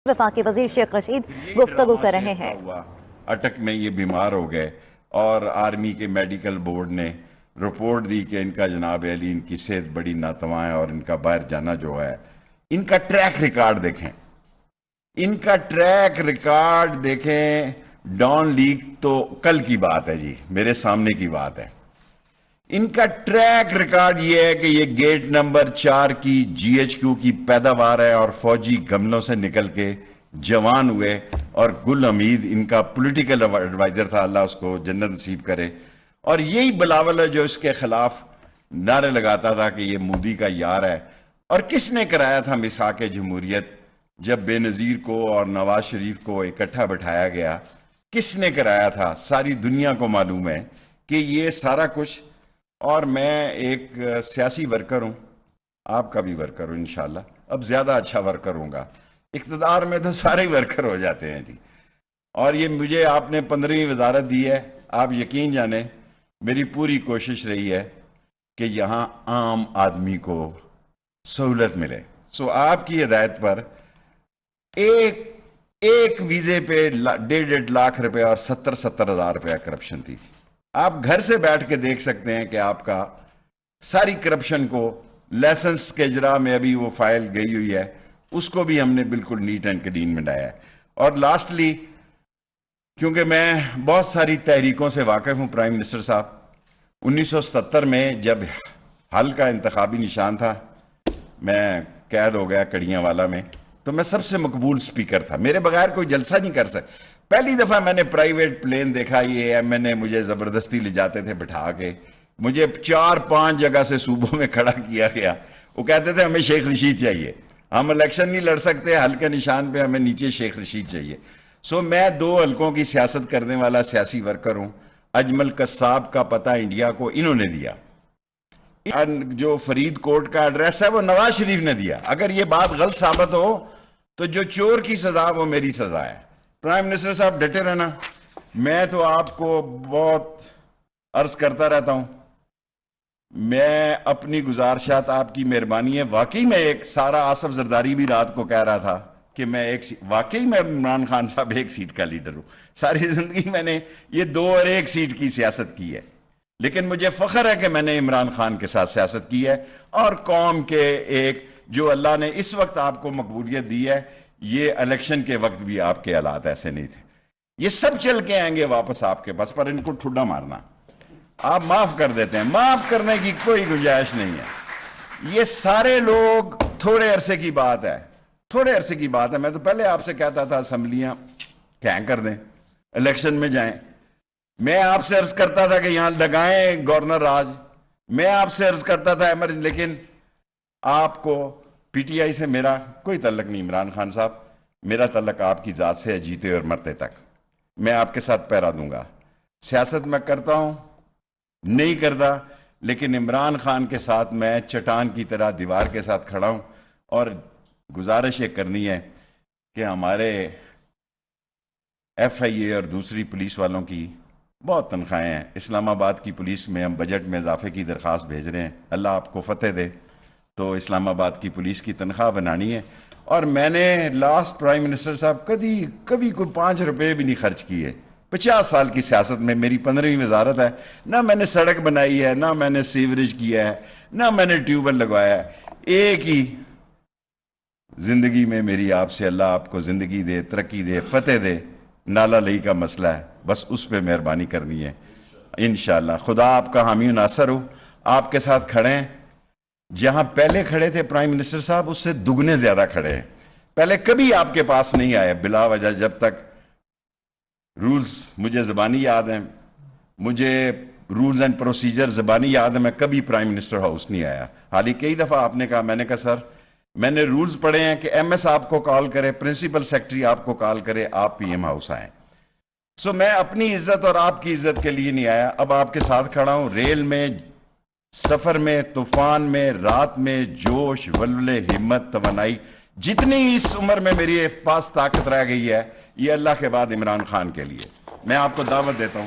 وفاقی وزیر شیخ رشید گفتگو کر رہے ہیں۔ اٹک میں یہ بیمار ہو گئے اور آرمی کے میڈیکل بورڈ نے رپورٹ دی کہ ان کا جناب علی ان کی صحت بڑی ناتواں ہے اور ان کا باہر جانا جو ہے، ان کا ٹریک ریکارڈ دیکھیں، ان کا ٹریک ریکارڈ دیکھیں۔ ڈان لیگ تو کل کی بات ہے جی، میرے سامنے کی بات ہے۔ ان کا ٹریک ریکارڈ یہ ہے کہ یہ گیٹ نمبر 4 کی جی ایچ کیو کی پیداوار ہے اور فوجی گملوں سے نکل کے جوان ہوئے، اور گل حمید ان کا پولیٹیکل ایڈوائزر تھا، اللہ اس کو جنت نصیب کرے۔ اور یہی بلاول ہے جو اس کے خلاف نعرے لگاتا تھا کہ یہ مودی کا یار ہے۔ اور کس نے کرایا تھا مساق جمہوریت جب بے نظیر کو اور نواز شریف کو اکٹھا بٹھایا گیا؟ کس نے کرایا تھا؟ ساری دنیا کو معلوم ہے کہ یہ سارا کچھ، اور میں ایک سیاسی ورکر ہوں، آپ کا بھی ورکر ہوں انشاءاللہ، اب زیادہ اچھا ورکر ہوں گا۔ اقتدار میں تو سارے ورکر ہو جاتے ہیں جی، اور یہ مجھے آپ نے 15ویں وزارت دی ہے۔ آپ یقین جانیں میری پوری کوشش رہی ہے کہ یہاں عام آدمی کو سہولت ملے۔ سو آپ کی ہدایت پر ایک ویزے پہ 1.5 لاکھ روپے اور 70 ہزار روپے کرپشن تھی۔ آپ گھر سے بیٹھ کے دیکھ سکتے ہیں کہ آپ کا ساری کرپشن کو لائسنس کے اجرا میں ابھی وہ فائل گئی ہوئی ہے، اس کو بھی ہم نے بالکل نیٹ اینڈ کلین بنایا ہے۔ اور لاسٹلی، کیونکہ میں بہت ساری تحریکوں سے واقف ہوں پرائم منسٹر صاحب، 1977 میں جب حل کا انتخابی نشان تھا، میں قید ہو گیا کڑیاں والا میں، تو میں سب سے مقبول سپیکر تھا، میرے بغیر کوئی جلسہ نہیں کر سکتا۔ پہلی دفعہ میں نے پرائیویٹ پلین دیکھا، یہ ایم این اے مجھے زبردستی لے جاتے تھے بٹھا کے، مجھے 4-5 جگہ سے صوبوں میں کھڑا کیا گیا۔ وہ کہتے تھے ہمیں شیخ رشید چاہیے، ہم الیکشن نہیں لڑ سکتے، حل کے نشان پہ ہمیں نیچے شیخ رشید چاہیے۔ سو میں 2 حلقوں کی سیاست کرنے والا سیاسی ورکر ہوں۔ اجمل قصاب کا پتہ انڈیا کو انہوں نے دیا، جو فرید کوٹ کا ایڈریس ہے وہ نواز شریف نے دیا۔ اگر یہ بات غلط ثابت ہو تو جو چور کی سزا وہ میری سزا ہے۔ پرائم منسٹر صاحب ڈٹے رہنا۔ میں تو آپ کو بہت عرض کرتا رہتا ہوں، میں اپنی گزارشات آپ کی مہربانی ہے۔ واقعی میں ایک سارا آصف زرداری بھی رات کو کہہ رہا تھا کہ میں واقعی میں عمران خان صاحب 1 سیٹ کا لیڈر ہوں۔ ساری زندگی میں نے یہ 2 اور 1 سیٹ کی سیاست کی ہے، لیکن مجھے فخر ہے کہ میں نے عمران خان کے ساتھ سیاست کی ہے، اور قوم کے ایک جو اللہ نے اس وقت آپ کو مقبولیت دی ہے، یہ الیکشن کے وقت بھی آپ کے حالات ایسے نہیں تھے۔ یہ سب چل کے آئیں گے واپس آپ کے پاس، پر ان کو ٹھڈا مارنا، آپ معاف کر دیتے ہیں، معاف کرنے کی کوئی گنجائش نہیں ہے۔ یہ سارے لوگ تھوڑے عرصے کی بات ہے، تھوڑے عرصے کی بات ہے۔ میں تو پہلے آپ سے کہتا تھا اسمبلیاں کہیں کر دیں، الیکشن میں جائیں۔ میں آپ سے عرض کرتا تھا کہ یہاں لگائیں گورنر راج، میں آپ سے عرض کرتا تھا لیکن آپ کو پی ٹی آئی سے میرا کوئی تعلق نہیں عمران خان صاحب، میرا تعلق آپ کی ذات سے ہے، جیتے اور مرتے تک۔ میں آپ کے ساتھ پیرا دوں گا، سیاست میں کرتا ہوں نہیں کرتا، لیکن عمران خان کے ساتھ میں چٹان کی طرح دیوار کے ساتھ کھڑا ہوں۔ اور گزارش یہ کرنی ہے کہ ہمارے ایف آئی اے اور دوسری پولیس والوں کی بہت تنخواہیں ہیں، اسلام آباد کی پولیس میں ہم بجٹ میں اضافے کی درخواست بھیج رہے ہیں، اللہ آپ کو فتح دے، تو اسلام آباد کی پولیس کی تنخواہ بنانی ہے۔ اور میں نے لاسٹ پرائم منسٹر صاحب کبھی کوئی 5 روپے بھی نہیں خرچ کیے 50 سال کی سیاست میں۔ میری 15ویں وزارت ہے، نہ میں نے سڑک بنائی ہے، نہ میں نے سیوریج کیا ہے، نہ میں نے ٹیوب ویل لگوایا ہے۔ ایک ہی زندگی میں میری آپ سے اللہ آپ کو زندگی دے، ترقی دے، فتح دے، نالا لئی کا مسئلہ ہے، بس اس پہ مہربانی کرنی ہے انشاءاللہ۔ خدا آپ کا حامی و ناصر ہو، آپ کے ساتھ کھڑے ہیں، جہاں پہلے کھڑے تھے پرائم منسٹر صاحب اس سے دگنے زیادہ کھڑے ہیں۔ پہلے کبھی آپ کے پاس نہیں آئے بلا وجہ، جب تک رولز مجھے زبانی یاد ہیں، مجھے رولز اینڈ پروسیجر زبانی یاد ہے، میں کبھی پرائم منسٹر ہاؤس نہیں آیا۔ حالی کئی دفعہ آپ نے کہا، میں نے کہا سر میں نے رولز پڑھے ہیں کہ ایم ایس آپ کو کال کرے، پرنسپل سیکرٹری آپ کو کال کرے، آپ پی ایم ہاؤس آئیں۔ سو میں اپنی عزت اور آپ کی عزت کے لیے نہیں آیا، اب آپ کے ساتھ کھڑا ہوں، ریل میں، سفر میں، طوفان میں، رات میں، جوش، ولولے، ہمت، توانائی، جتنی اس عمر میں میری پاس طاقت رہ گئی ہے، یہ اللہ کے بعد عمران خان کے لیے۔ میں آپ کو دعوت دیتا ہوں